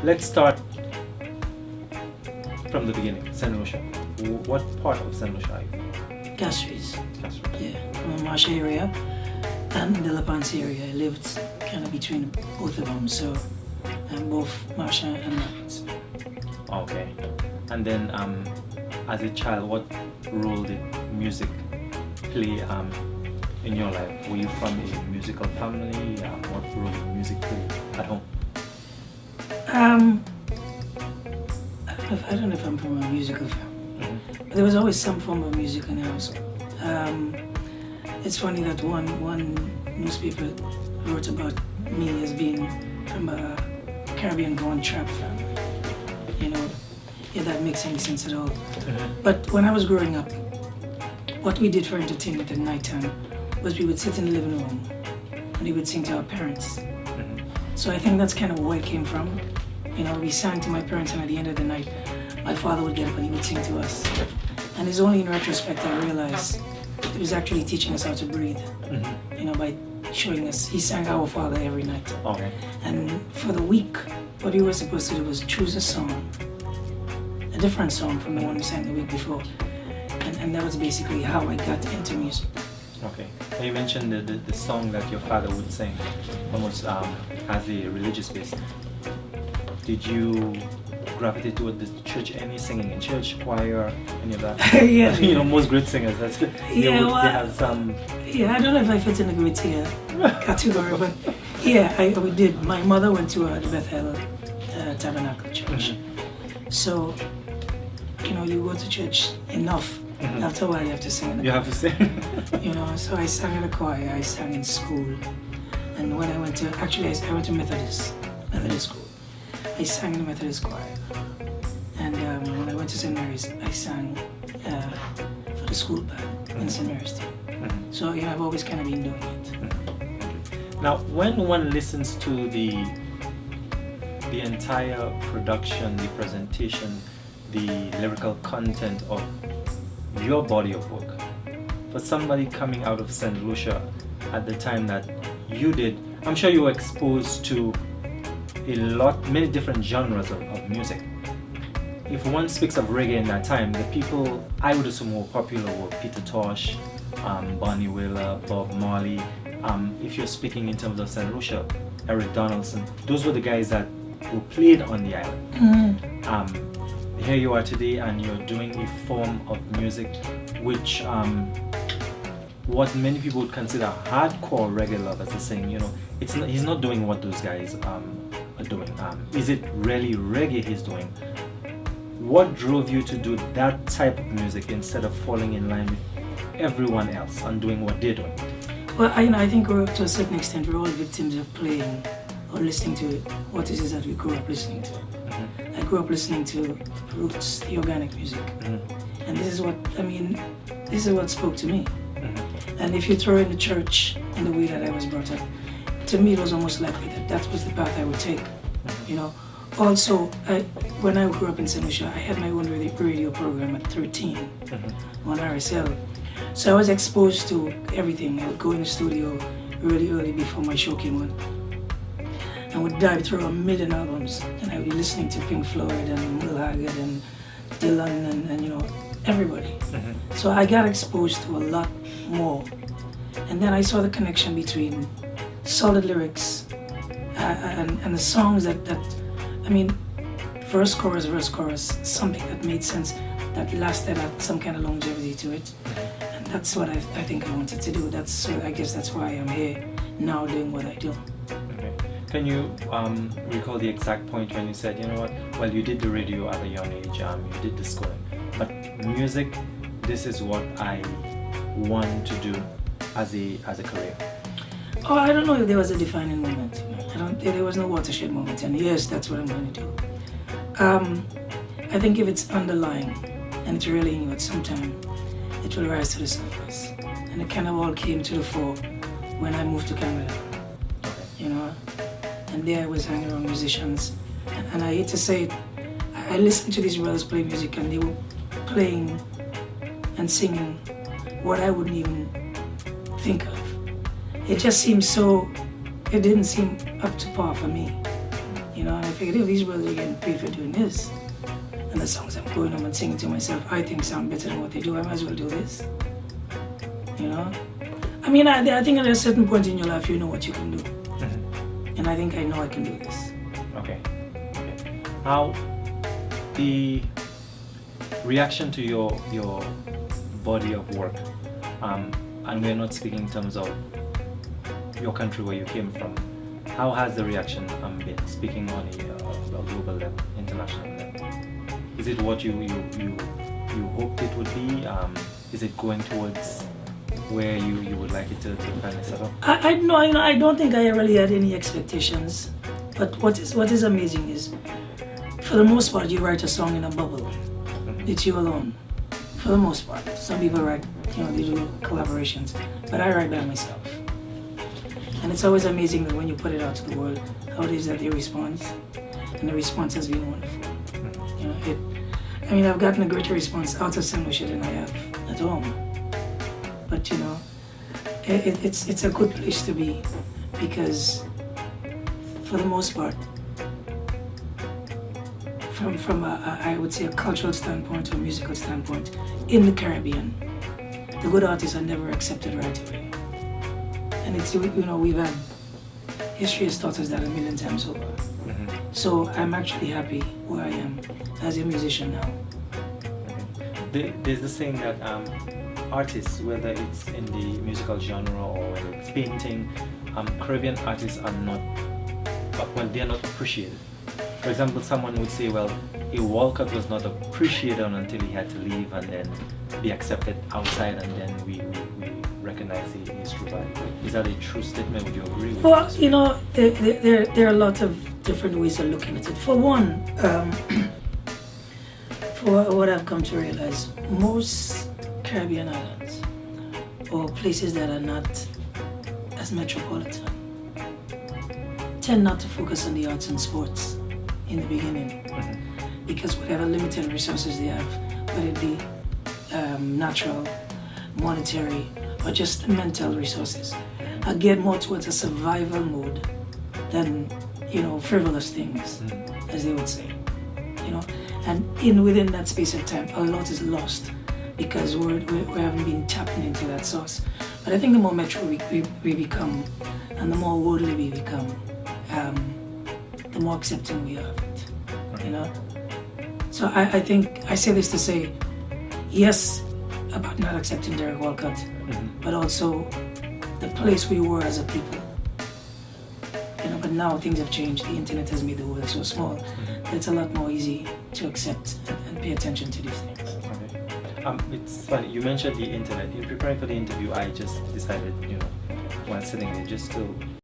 let's start from the beginning. St. Lucia. What part of St. Lucia are you from? Castries. Castries. Yeah, from a marsh area and the La Panse area. I lived kind of between both of them, so I'm both Marsh and La Panse. Okay. And then, as a child, what role did music play in your life? Were you from a musical family? What role did music play at home? I don't know if I'm from a musical family, Mm-hmm. but there was always some form of music in the house. It's funny that one newspaper wrote about me as being from a Caribbean born trap family. You know, if that makes any sense at all. Mm-hmm. But when I was growing up, what we did for entertainment at night time was we would sit in the living room and we would sing to our parents. Mm-hmm. So I think that's kind of where it came from. You know, we sang to my parents, and at the end of the night, my father would get up and he would sing to us. And it's only in retrospect I realized he was actually teaching us how to breathe. Mm-hmm. You know, by showing us, he sang Our Father every night. Okay. And for the week, what we were supposed to do was choose a song, a different song from the one we sang the week before. And that was basically how I got into music. Okay. Now you mentioned the song that your father would sing, almost has a religious base. Did you gravitate toward the church? Any singing in church, choir, any of that? Yeah. You know, most great singers. That's they have some. Yeah, I don't know if I fit in the great tier category, but yeah, we did. My mother went to the Bethel Tabernacle Church. Mm-hmm. So, you know, you go to church enough. Mm-hmm. After a while, you have to sing in the You have to sing. You know, so I sang in the choir, I sang in school. And when I went to, actually I went to Methodist school. I sang in the Methodist choir. And when I went to St. Mary's, I sang for the school band in St. Mary's too. Mm-hmm. So, you know, I've always kind of been doing it. Mm-hmm. Now, when one listens to the entire production, the presentation, the lyrical content of your body of work, for somebody coming out of St. Lucia at the time that you did, I'm sure you were exposed to many different genres of music. If one speaks of reggae in that time, the people I would assume were popular were Peter Tosh, Bonnie Wailer, Bob Marley. If you're speaking in terms of St. Lucia, Eric Donaldson, those were the guys that were played on the island. Mm-hmm. Here you are today and you're doing a form of music which what many people would consider hardcore reggae lovers are saying, you know, he's not doing what those guys are doing. Is it really reggae he's doing? What drove you to do that type of music instead of falling in line with everyone else and doing what they're doing? Well, I think we're, to a certain extent, we're all victims of playing or listening to what it is that we grew up listening to. Mm-hmm. I grew up listening to roots, the organic music. Mm-hmm. And this is what spoke to me. Mm-hmm. And if you throw in the church in the way that I was brought up, to me it was almost likely that was the path I would take. Mm-hmm. You know. Also, when I grew up in St. Lucia, I had my own radio program at 13 Mm-hmm. on RSL. So I was exposed to everything. I would go in the studio really early before my show came on. I would dive through 1,000,000 albums, and I would be listening to Pink Floyd and Will Haggard and Dylan and you know, everybody. Mm-hmm. So I got exposed to a lot more. And then I saw the connection between solid lyrics and the songs that I mean, verse, chorus, something that made sense, that lasted, had some kind of longevity to it. And that's what I think I wanted to do. I guess that's why I'm here now doing what I do. Okay. Can you recall the exact point when you said, you know what, well, you did the radio at a young age, you did the schooling, but music, this is what I want to do as a career? Oh, I don't know if there was a defining moment. There was no watershed moment, and yes, that's what I'm going to do. I think if it's underlying and it's really in you at some time, it will rise to the surface. And it kind of all came to the fore when I moved to Canada, you know. And there I was hanging around musicians, and I hate to say it, I listened to these brothers play music, and they were playing and singing what I wouldn't even think of. It just seemed so, it didn't seem up to par for me. You know, and I figured, if these brothers are getting paid for doing this, and the songs I'm going home and singing to myself, I think sound better than what they do, I might as well do this. You know? I mean, I think at a certain point in your life, you know what you can do. And I think I know I can do this. Okay. How the reaction to your body of work, and we're not speaking in terms of your country where you came from, how has the reaction been, speaking on a global level, international level? Is it what you hoped it would be? Is it going towards where you would like it to finally settle? I don't think I really had any expectations. But what is amazing is, for the most part, you write a song in a bubble. It's you alone. For the most part. Some people write, they do collaborations. But I write by myself. And it's always amazing that when you put it out to the world, how it is that they respond. And the response has been wonderful. I've gotten a greater response out of St. Lucia than I have at home. But it's a good place to be, because for the most part, from I would say a cultural standpoint or a musical standpoint, in the Caribbean, the good artists are never accepted right away. And it's, we've had, history has taught us that a million times over. So I'm actually happy where I am as a musician now. There's the saying that artists, whether it's in the musical genre or whether it's painting, Caribbean artists are not, they are not appreciated. For example, someone would say, well, a Walcott was not appreciated until he had to leave and then be accepted outside, and then we recognize his true value. Is that a true statement? Would you agree with that? Well, there are a lot of different ways of looking at it. For one, for what I've come to realize, most Caribbean islands, or places that are not as metropolitan, tend not to focus on the arts and sports in the beginning, because whatever limited resources they have, whether it be natural, monetary, or just mental resources, are geared more towards a survival mode than, frivolous things, as they would say. And within that space of time, a lot is lost because we haven't been tapping into that source. But I think the more metro we become, and the more worldly we become, the more accepting we are of it, So I think, I say this to say, yes, about not accepting Derek Walcott, but also the place we were as a people. But now things have changed. The internet has made the world so small that it's a lot more easy to accept and pay attention to these things. Okay. It's funny, you mentioned the internet. In preparing for the interview, I just decided, while sitting there, just to